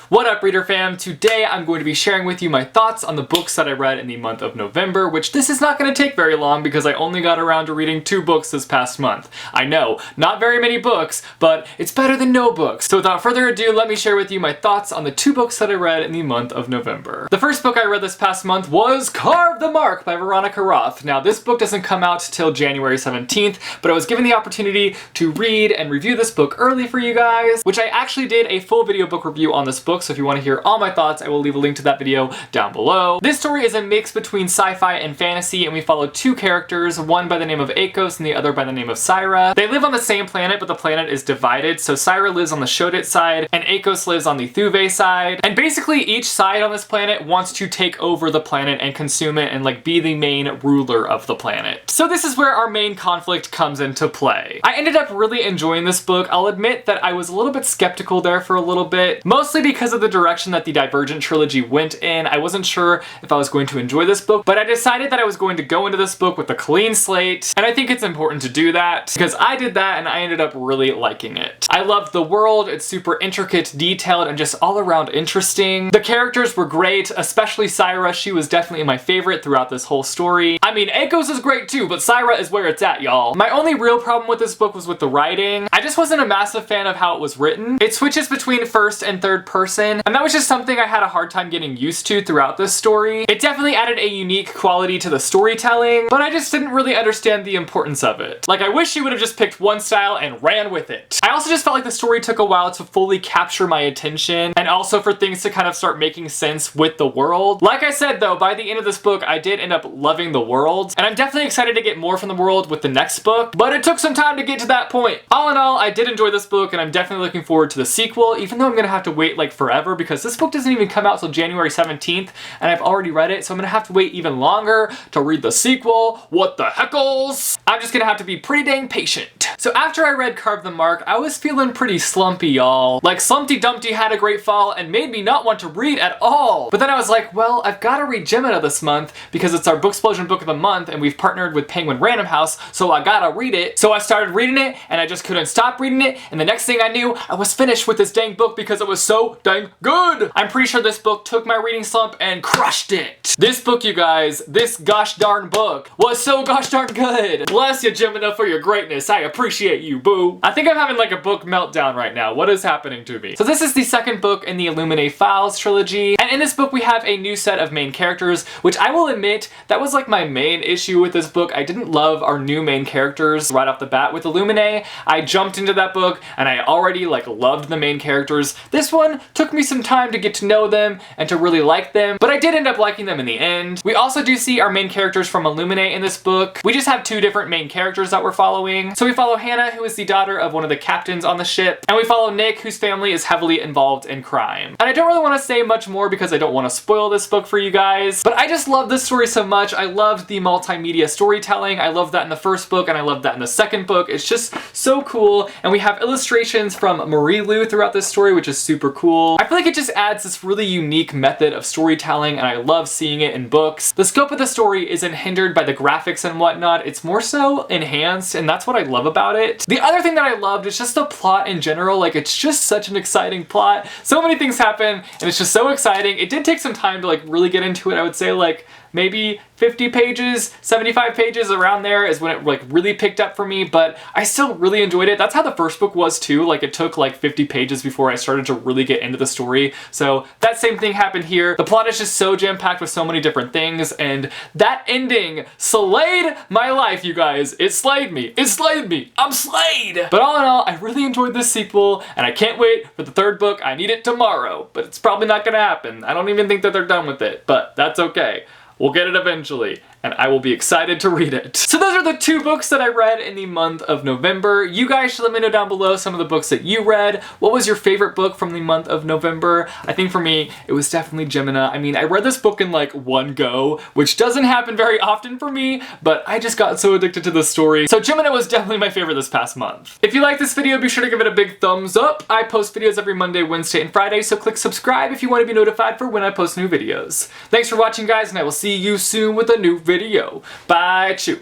What up, reader fam? Today I'm going to be sharing with you my thoughts on the books that I read in the month of November, which this is not going to take very long because I only got around to reading 2 books this past month. I know, not very many books, but it's better than no books. So without further ado, let me share with you my thoughts on the 2 books that I read in the month of November. The first book I read this past month was Carve the Mark by Veronica Roth. Now this book doesn't come out till January 17th, but I was given the opportunity to read and review this book early for you guys, which I actually did a full video book review on this book, so if you want to hear all my thoughts, I will leave a link to that video down below. This story is a mix between sci-fi and fantasy, and we follow 2 characters, one by the name of Akos and the other by the name of Syra. They live on the same planet, but the planet is divided, so Syra lives on the Shodit side, and Akos lives on the Thuve side, and basically each side on this planet wants to take over the planet and consume it and like be the main ruler of the planet. So this is where our main conflict comes into play. I ended up really enjoying this book. I'll admit that I was a little bit skeptical there for a little bit, mostly because of the direction that the Divergent trilogy went in. I wasn't sure if I was going to enjoy this book, but I decided that I was going to go into this book with a clean slate, and I think it's important to do that because I did that and I ended up really liking it. I loved the world. It's super intricate, detailed, and just all around interesting. The characters were great, especially Syra. She was definitely my favorite throughout this whole story. I mean, Akos is great too, but Syra is where it's at, y'all. My only real problem with this book was with the writing. I just wasn't a massive fan of how it was written. It switches between first and third person, and that was just something I had a hard time getting used to throughout this story. It definitely added a unique quality to the storytelling, but I just didn't really understand the importance of it. Like, I wish she would have just picked one style and ran with it. I also just felt like the story took a while to fully capture my attention, and also for things to kind of start making sense with the world. Like I said though, by the end of this book, I did end up loving the world, and I'm definitely excited to get more from the world with the next book, but it took some time to get to that point. All in all, I did enjoy this book, and I'm definitely looking forward to the sequel, even though I'm gonna have to wait like forever because this book doesn't even come out till January 17th, and I've already read it, so I'm gonna have to wait even longer to read the sequel. What the heckles? I'm just gonna have to be pretty dang patient. So after I read Carve the Mark, I was feeling pretty slumpy, y'all. Like, Slumpty Dumpty had a great fall and made me not want to read at all. But then I was like, well, I've gotta read Gemina this month because it's our Booksplosion book of the month and we've partnered with Penguin Random House, so I gotta read it. So I started reading it and I just couldn't stop reading it, and the next thing I knew, I was finished with this dang book because it was so dang good. I'm pretty sure this book took my reading slump and crushed it. This book, you guys, this gosh darn book was so gosh darn good. Bless you, Gemina, for your greatness. I appreciate you, boo. I think I'm having like a book meltdown right now. What is happening to me? So this is the second book in the Illuminae Files trilogy, and in this book we have a new set of main characters, which I will admit, that was like my main issue with this book. I didn't love our new main characters right off the bat with Illuminae. I jumped into that book and I already like loved the main characters. This one took me some time to get to know them and to really like them, but I did end up liking them in the end. We also do see our main characters from Illuminae in this book. We just have 2 different main characters that we're following. So we follow Hannah, who is the daughter of one of the captains on the ship, and we follow Nick, whose family is heavily involved in crime. And I don't really want to say much more because I don't want to spoil this book for you guys, but I just love this story so much. I loved the multimedia storytelling. I loved that in the first book and I loved that in the second book. It's just so cool, and we have illustrations from Marie Lu throughout this story, which is super cool. I feel like it just adds this really unique method of storytelling, and I love seeing it in books. The scope of the story isn't hindered by the graphics and whatnot. It's more so enhanced, and that's what I love about it. The other thing that I loved is just the plot in general. Like, it's just such an exciting plot. So many things happen, and it's just so exciting. It did take some time to like really get into it. I would say like maybe 50 pages, 75 pages, around there is when it like really picked up for me, but I still really enjoyed it. That's how the first book was too. Like, it took like 50 pages before I started to really get into the story. So that same thing happened here. The plot is just so jam-packed with so many different things, and that ending slayed my life, you guys. It slayed me. It slayed me. I'm slayed. But all in all, I really enjoyed this sequel, and I can't wait for the 3rd book. I need it tomorrow, but it's probably not gonna happen. I don't even think that they're done with it, but that's okay. We'll get it eventually, and I will be excited to read it. So those are the 2 books that I read in the month of November. You guys should let me know down below some of the books that you read. What was your favorite book from the month of November? I think for me, it was definitely Gemina. I mean, I read this book in like one go, which doesn't happen very often for me, but I just got so addicted to the story. So Gemina was definitely my favorite this past month. If you like this video, be sure to give it a big thumbs up. I post videos every Monday, Wednesday, and Friday, so click subscribe if you want to be notified for when I post new videos. Thanks for watching, guys, and I will see you soon with a new video. Bye, chew.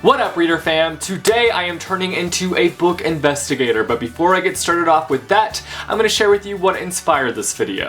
What up, reader fam? Today I am turning into a book investigator, but before I get started off with that, I'm going to share with you what inspired this video.